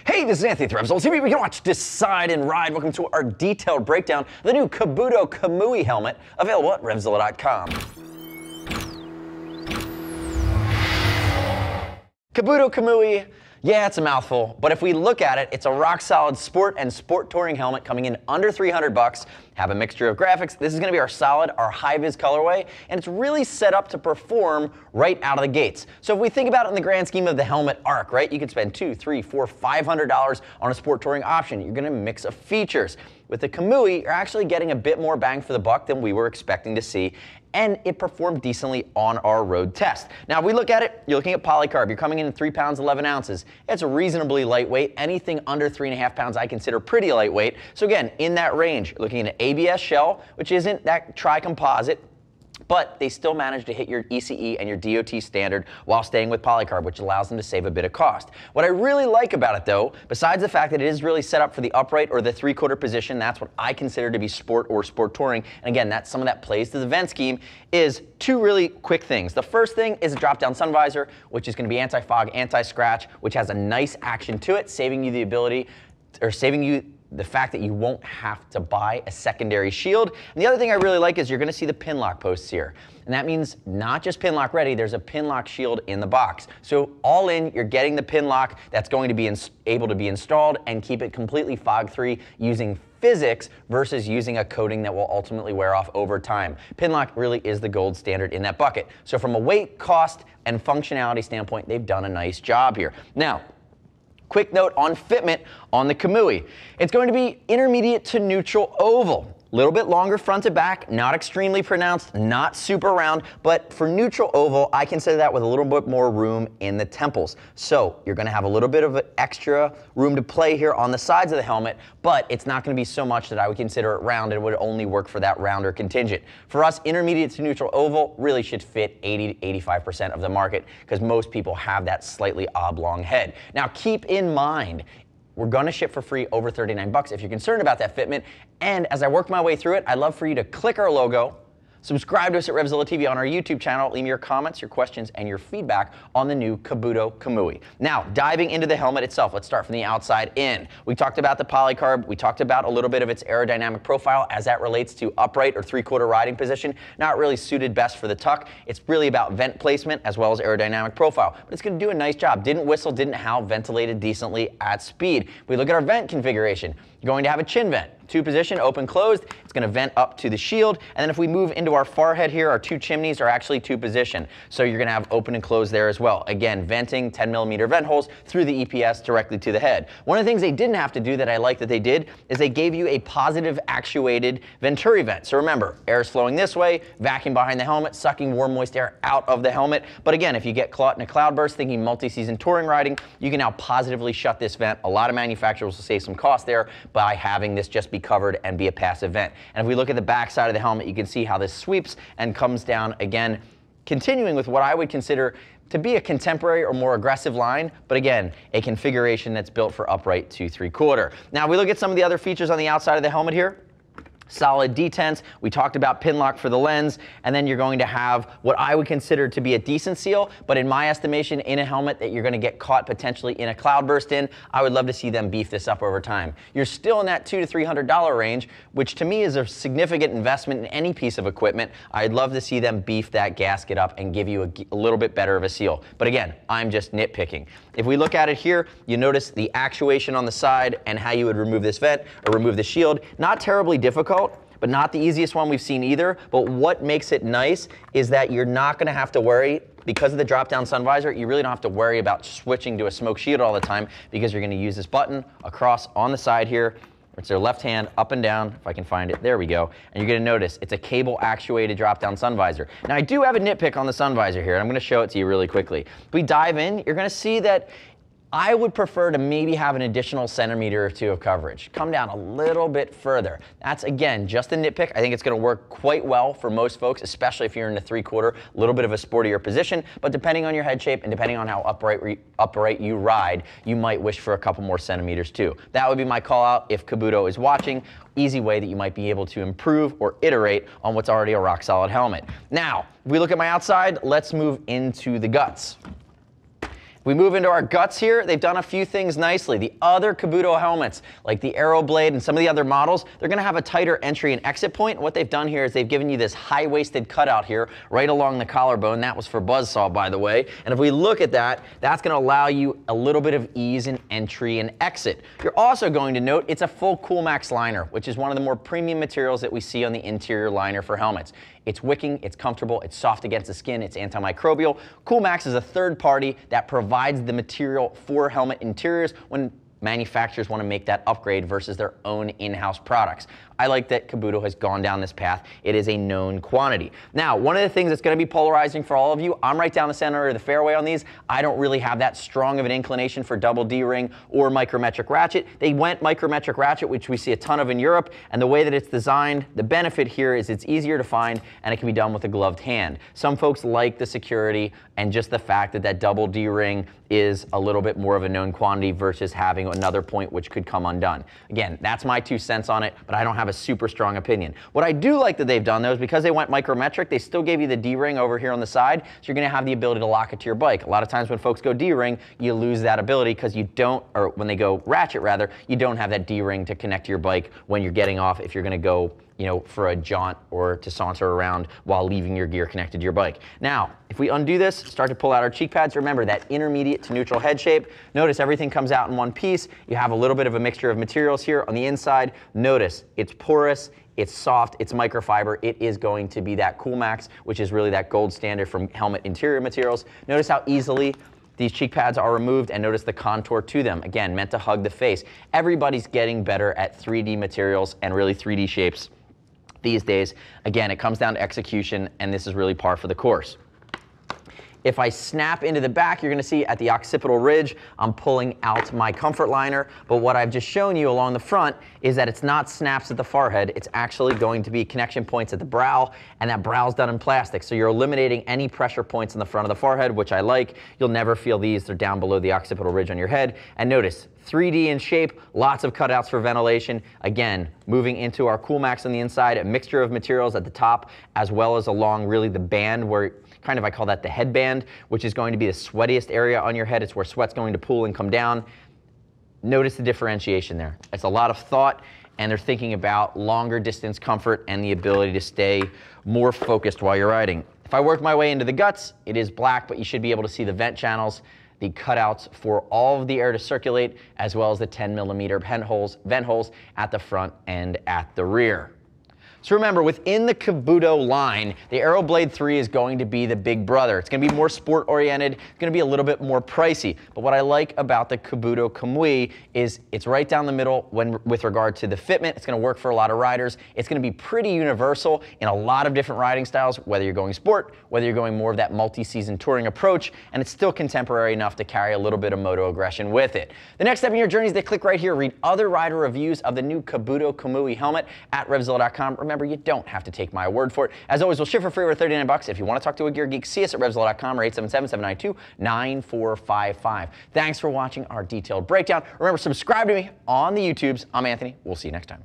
Hey, this is Anthony with RevZilla TV. We can watch, decide, and ride. Welcome to our detailed breakdown of the new Kabuto Kamui Helmet, available at RevZilla.com. Kabuto Kamui, yeah, it's a mouthful, but if we look at it, it's a rock-solid sport and sport touring helmet coming in under 300 bucks. Have a mixture of graphics. This is going to be our solid, our high-vis colorway, and it's really set up to perform right out of the gates. So if we think about it in the grand scheme of the helmet arc, right, you could spend $200, $300, $400, $500 on a sport touring option. You're going to mix of features. With the Kamui, you're actually getting a bit more bang for the buck than we were expecting to see, and it performed decently on our road test. Now, if we look at it, you're looking at polycarb. You're coming in at 3 pounds, 11 ounces. It's reasonably lightweight. Anything under 3.5 pounds I consider pretty lightweight. So again, in that range, you're looking at an ABS shell, which isn't that tri-composite, but they still manage to hit your ECE and your DOT standard while staying with polycarb, which allows them to save a bit of cost. What I really like about it though, besides the fact that it is really set up for the upright or the 3/4 position, that's what I consider to be sport or sport touring, and again, that's some of that plays to the vent scheme, is two really quick things. The first thing is a drop-down sun visor, which is going to be anti-fog, anti-scratch, which has a nice action to it, saving you the ability, or saving you the fact that you won't have to buy a secondary shield. And the other thing I really like is you're going to see the Pinlock posts here. And that means not just Pinlock-ready, there's a Pinlock shield in the box. So all in, you're getting the Pinlock that's going to be able to be installed and keep it completely fog-free using physics versus using a coating that will ultimately wear off over time. Pinlock really is the gold standard in that bucket. So from a weight, cost, and functionality standpoint, they've done a nice job here. Now, quick note on fitment on the Kamui. It's going to be intermediate to neutral oval. A little bit longer front to back, not extremely pronounced, not super round, but for neutral oval, I consider that with a little bit more room in the temples. So you're gonna have a little bit of extra room to play here on the sides of the helmet, but it's not gonna be so much that I would consider it round. It would only work for that rounder contingent. For us, intermediate to neutral oval really should fit 80 to 85% of the market because most people have that slightly oblong head. Now keep in mind, we're gonna ship for free over 39 bucks if you're concerned about that fitment. And as I work my way through it, I'd love for you to click our logo, subscribe to us at RevZilla TV on our YouTube channel, leave me your comments, your questions, and your feedback on the new Kabuto Kamui. Now, diving into the helmet itself, let's start from the outside in. We talked about the polycarb, we talked about a little bit of its aerodynamic profile as that relates to upright or 3/4 riding position. Not really suited best for the tuck. It's really about vent placement as well as aerodynamic profile, but it's gonna do a nice job. Didn't whistle, didn't howl, ventilated decently at speed. If we look at our vent configuration, you're going to have a chin vent. 2-position, open, closed. It's going to vent up to the shield. And then if we move into our forehead here, our 2 chimneys are actually 2-position. So you're going to have open and closed there as well. Again, venting 10mm vent holes through the EPS directly to the head. One of the things they didn't have to do that I like that they did is they gave you a positive actuated Venturi Vent. So remember, air is flowing this way, vacuum behind the helmet, sucking warm, moist air out of the helmet. But again, if you get caught in a cloudburst thinking multi-season touring riding, you can now positively shut this vent. A lot of manufacturers will save some cost there by having this just be covered and be a passive vent. And if we look at the back side of the helmet, you can see how this sweeps and comes down again, continuing with what I would consider to be a contemporary or more aggressive line, but again, a configuration that's built for upright to 3/4. Now we look at some of the other features on the outside of the helmet here. Solid detents, we talked about Pinlock for the lens, and then you're going to have what I would consider to be a decent seal, but in my estimation, in a helmet that you're going to get caught potentially in a cloudburst in, I would love to see them beef this up over time. You're still in that $200 to $300 range, which to me is a significant investment in any piece of equipment. I'd love to see them beef that gasket up and give you a little bit better of a seal. But again, I'm just nitpicking. If we look at it here, you notice the actuation on the side and how you would remove this vent or remove the shield. Not terribly difficult, but not the easiest one we've seen either. But what makes it nice is that you're not gonna have to worry, because of the drop-down sun visor, you really don't have to worry about switching to a smoke shield all the time because you're gonna use this button across on the side here. It's their left hand up and down, if I can find it, there we go. And you're gonna notice it's a cable actuated drop-down sun visor. Now I do have a nitpick on the sun visor here, and I'm gonna show it to you really quickly. If we dive in, you're gonna see that I would prefer to maybe have an additional centimeter or 2 of coverage. Come down a little bit further. That's, again, just a nitpick. I think it's gonna work quite well for most folks, especially if you're in the 3/4, a little bit of a sportier position, but depending on your head shape and depending on how upright you ride, you might wish for a couple more centimeters too. That would be my call out if Kabuto is watching. Easy way that you might be able to improve or iterate on what's already a rock solid helmet. Now, if we look at my outside, let's move into the guts. We move into our guts here. They've done a few things nicely. The other Kabuto helmets, like the Aeroblade and some of the other models, they're going to have a tighter entry and exit point. What they've done here is they've given you this high-waisted cutout here right along the collarbone. That was for buzzsaw, by the way. And if we look at that, that's going to allow you a little bit of ease in entry and exit. You're also going to note it's a full Coolmax liner, which is one of the more premium materials that we see on the interior liner for helmets. It's wicking, it's comfortable, it's soft against the skin, it's antimicrobial. Coolmax is a third party that provides the material for helmet interiors when manufacturers want to make that upgrade versus their own in-house products. I like that Kabuto has gone down this path. It is a known quantity. Now, one of the things that's going to be polarizing for all of you, I'm right down the center of the fairway on these. I don't really have that strong of an inclination for double D-ring or micrometric ratchet. They went micrometric ratchet, which we see a ton of in Europe, and the way that it's designed, the benefit here is it's easier to find and it can be done with a gloved hand. Some folks like the security and just the fact that that double D-ring is a little bit more of a known quantity versus having another point which could come undone. Again, that's my 2 cents on it, but I don't have a super strong opinion. What I do like that they've done though is because they went micrometric, they still gave you the D-ring over here on the side, so you're going to have the ability to lock it to your bike. A lot of times when folks go D-ring, you lose that ability because you don't, or when they go ratchet rather, you don't have that D-ring to connect to your bike when you're getting off if you're going to go, you know, for a jaunt or to saunter around while leaving your gear connected to your bike. Now, if we undo this, start to pull out our cheek pads, remember that intermediate to neutral head shape. Notice everything comes out in one piece. You have a little bit of a mixture of materials here on the inside. Notice it's porous, it's soft, it's microfiber. It is going to be that Coolmax, which is really that gold standard from helmet interior materials. Notice how easily these cheek pads are removed and notice the contour to them. Again, meant to hug the face. Everybody's getting better at 3D materials and really 3D shapes these days. Again, it comes down to execution, and this is really par for the course. If I snap into the back, you're going to see at the occipital ridge, I'm pulling out my comfort liner. But what I've just shown you along the front is that it's not snaps at the forehead. It's actually going to be connection points at the brow, and that brow's done in plastic. So you're eliminating any pressure points in the front of the forehead, which I like. You'll never feel these. They're down below the occipital ridge on your head. And notice, 3D in shape, lots of cutouts for ventilation. Again, moving into our Coolmax on the inside, a mixture of materials at the top, as well as along really the band where kind of, I call that the headband, which is going to be the sweatiest area on your head. It's where sweat's going to pool and come down. Notice the differentiation there. It's a lot of thought, and they're thinking about longer distance comfort and the ability to stay more focused while you're riding. If I work my way into the guts, it is black, but you should be able to see the vent channels, the cutouts for all of the air to circulate, as well as the 10mm vent holes at the front and at the rear. So remember, within the Kabuto line, the Aeroblade 3 is going to be the big brother. It's going to be more sport-oriented, it's going to be a little bit more pricey. But what I like about the Kabuto Kamui is it's right down the middle with regard to the fitment. It's going to work for a lot of riders. It's going to be pretty universal in a lot of different riding styles, whether you're going sport, whether you're going more of that multi-season touring approach, and it's still contemporary enough to carry a little bit of moto aggression with it. The next step in your journey is to click right here, read other rider reviews of the new Kabuto Kamui helmet at RevZilla.com. Remember, you don't have to take my word for it. As always, we'll ship for free over 39 bucks. If you want to talk to a gear geek, see us at RevZilla.com or 877-792-9455. Thanks for watching our detailed breakdown. Remember, subscribe to me on the YouTubes. I'm Anthony. We'll see you next time.